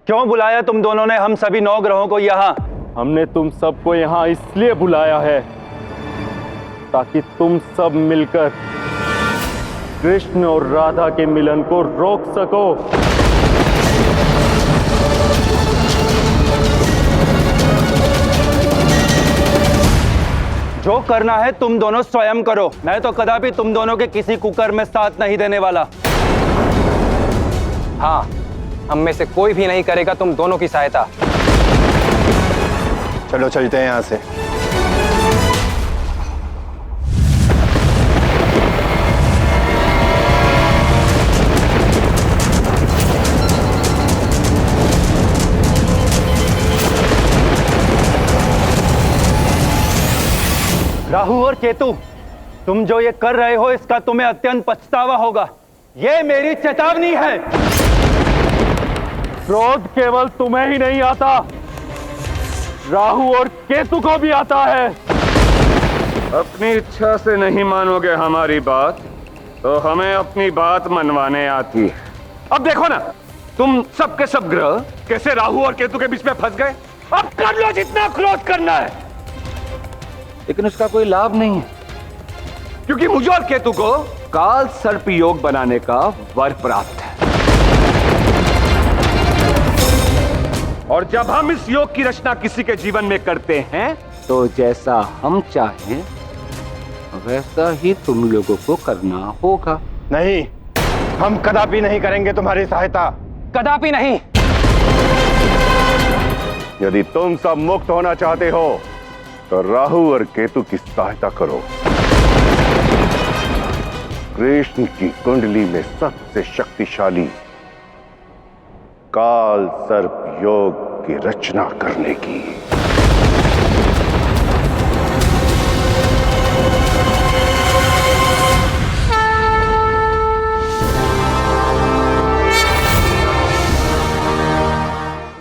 क्यों बुलाया तुम दोनों ने हम सभी 9 ग्रहों को यहाँ? हमने तुम सबको यहाँ इसलिए बुलाया है ताकि तुम सब मिलकर कृष्ण और राधा के मिलन को रोक सको। जो करना है तुम दोनों स्वयं करो। मैं तो कदापि तुम दोनों के किसी कुकर्म में साथ नहीं देने वाला। हाँ, हम में से कोई भी नहीं करेगा तुम दोनों की सहायता। चलो चलते हैं यहाँ से। राहु और केतु, तुम जो ये कर रहे हो इसका तुम्हें अत्यंत पछतावा होगा। ये मेरी चेतावनी है। क्रोध केवल तुम्हें ही नहीं आता, राहु और केतु को भी आता है। अपनी इच्छा से नहीं मानोगे हमारी बात तो हमें अपनी बात मनवाने आती है। अब देखो ना, तुम सब के सब ग्रह कैसे राहु और केतु के बीच में फंस गए। अब कर लो जितना क्रोध करना है, लेकिन उसका कोई लाभ नहीं है, क्योंकि मुझे और केतु को काल सर्प योग बनाने का वर प्राप्त है। और जब हम इस योग की रचना किसी के जीवन में करते हैं तो जैसा हम चाहें वैसा ही तुम लोगों को करना होगा। नहीं, हम कदापि नहीं करेंगे तुम्हारी सहायता। कदापि नहीं। यदि तुम सब मुक्त होना चाहते हो तो राहु और केतु की सहायता करो। कृष्ण की कुंडली में सबसे शक्तिशाली काल सर्प योग की रचना करने की।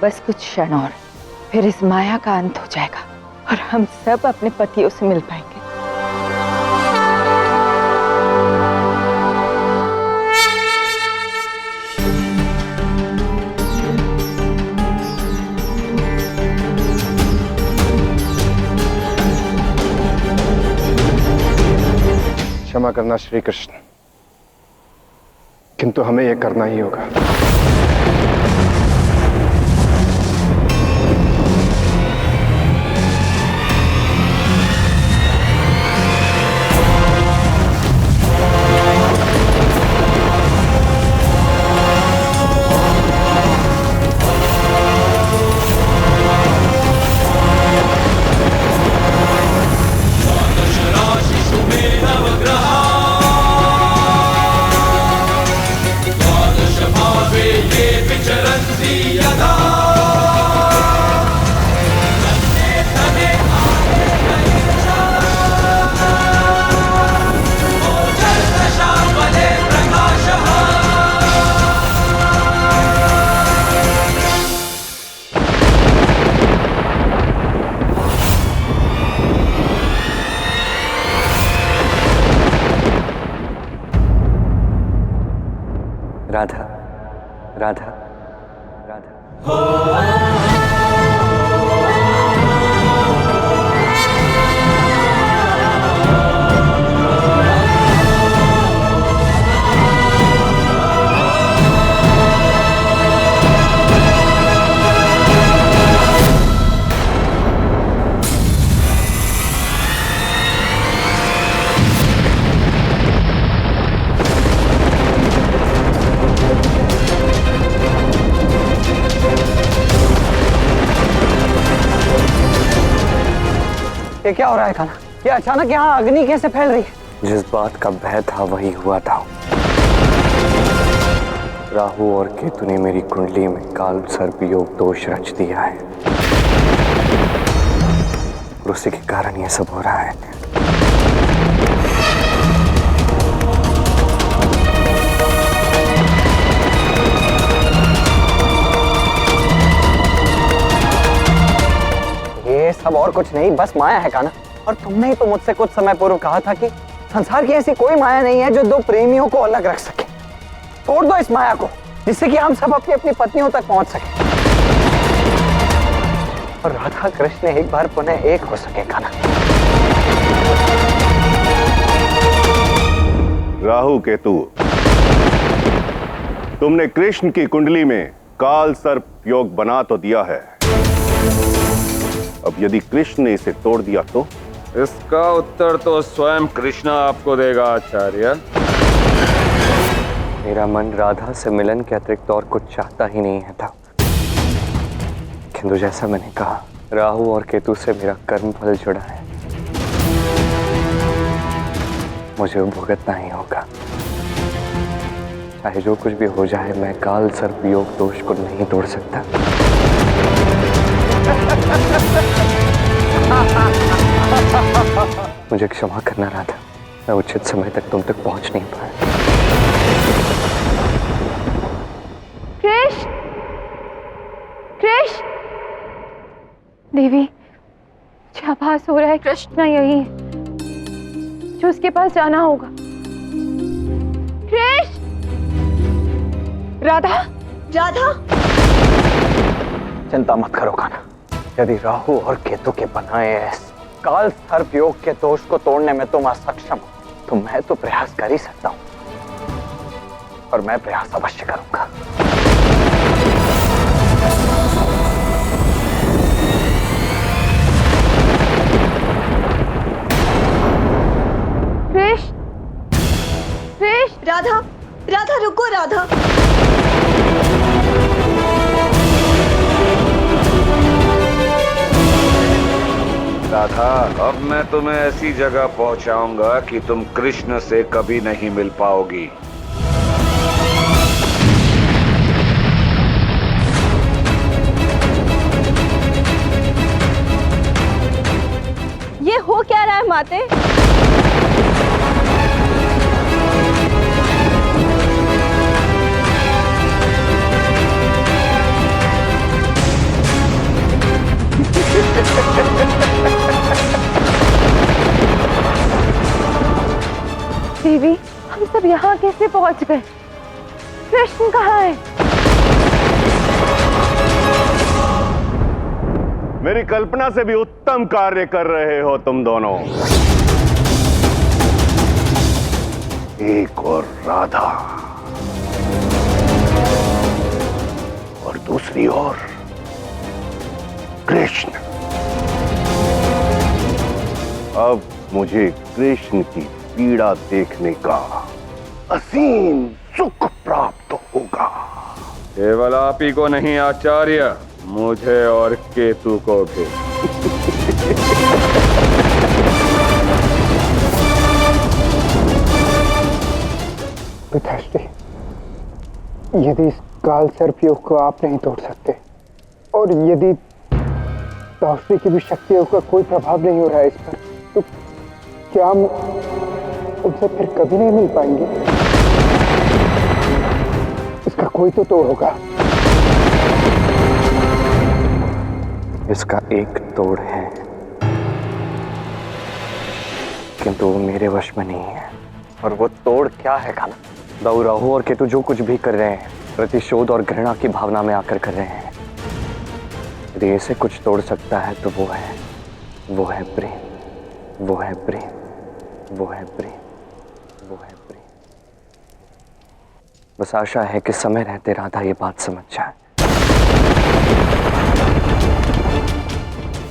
बस कुछ क्षण और, फिर इस माया का अंत हो जाएगा और हम सब अपने पतियों से मिल पाएंगे। क्षमा करना श्री कृष्ण, किंतु हमें यह करना ही होगा। राधा, राधा, राधा। ये क्या हो रहा है खाना? ये अचानक यहाँ अग्नि कैसे फैल रही है? जिस बात का भय था वही हुआ था। राहु और केतु ने मेरी कुंडली में काल सर्प योग दोष रच दिया है और उसी के कारण ये सब हो रहा है। ये सब और कुछ नहीं, बस माया है काना। और तुमने ही तो मुझसे कुछ समय पूर्व कहा था कि संसार की ऐसी कोई माया नहीं है जो दो प्रेमियों को अलग रख सके। तोड़ दो इस माया को, जिससे कि हम सब अपनी अपनी पत्नियों तक पहुंच सके। और राधा कृष्ण एक बार पुनः एक हो सकेगा ना। राहु केतु, तुमने कृष्ण की कुंडली में काल सर्प योग बना तो दिया है, अब यदि कृष्ण ने इसे तोड़ दिया तो? इसका उत्तर तो स्वयं कृष्ण आपको देगा आचार्य। मेरा मन राधा से मिलन के अतिरिक्त और कुछ चाहता ही नहीं है था, किंतु जैसा मैंने कहा, राहु और केतु से मेरा कर्म फल जुड़ा है, मुझे भुगतना ही होगा। चाहे जो कुछ भी हो जाए, मैं काल सर्प योग दोष को नहीं तोड़ सकता। मुझे क्षमा करना राधा, मैं उचित समय तक तुम तक पहुंच नहीं पाया। कृष्ण, कृष्ण, देवी, मुझे आभास हो रहा है कृष्ण यही है जो उसके पास जाना होगा। कृष्ण, राधा, राधा। चिंता मत करो कान्हा, यदि राहु और केतु के बनाए इस काल सर्प योग के दोष को तोड़ने में तुम असक्षम हो, तो मैं तो प्रयास कर ही सकता हूं, और मैं प्रयास अवश्य करूंगा। कृष्ण, कृष्ण, राधा, राधा रुको राधा। राधा, अब मैं तुम्हें ऐसी जगह पहुंचाऊंगा कि तुम कृष्ण से कभी नहीं मिल पाओगी। ये हो क्या रहा है माते? देवी, हम सब यहाँ कैसे पहुँच गए? कृष्ण कहाँ है? मेरी कल्पना से भी उत्तम कार्य कर रहे हो तुम दोनों। एक और राधा और दूसरी ओर कृष्ण। अब मुझे कृष्ण की पीड़ा देखने का असीम सुख प्राप्त होगा। केवल आप ही को नहीं आचार्य, मुझे और केतु को भी। पिताश्री, यदि इस काल सर्प योग को आप नहीं तोड़ सकते, और यदि पिताश्री की भी शक्तियों का कोई प्रभाव नहीं हो रहा है इस पर, तो क्या हम उनसे फिर कभी नहीं मिल पाएंगे? इसका कोई तो तोड़ होगा। इसका एक तोड़ है, किंतु वो मेरे वश में नहीं है। और वो तोड़ क्या है कान्हा? दाऊ, राहु और केतु जो कुछ भी कर रहे हैं, प्रतिशोध और घृणा की भावना में आकर कर रहे हैं। यदि इसे कुछ तोड़ सकता है तो वो है प्रेम, वो है प्रेम, वो है प्रेम, वो है प्रेम। बस आशा है कि समय रहते राधा ये बात समझ जाए।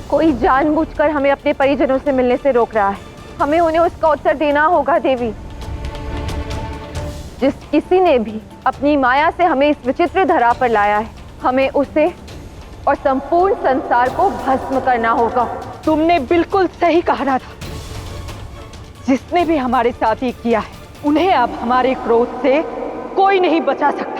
कोई जानबूझकर हमें अपने परिजनों से मिलने से रोक रहा है। हमें उन्हें उसका उत्तर देना होगा देवी। जिस किसी ने भी अपनी माया से हमें इस विचित्र धरा पर लाया है, हमें उसे और संपूर्ण संसार को भस्म करना होगा। तुमने बिल्कुल सही कहा राधा। जिसने भी हमारे साथ ये किया है, उन्हें अब हमारे क्रोध से कोई नहीं बचा सकता।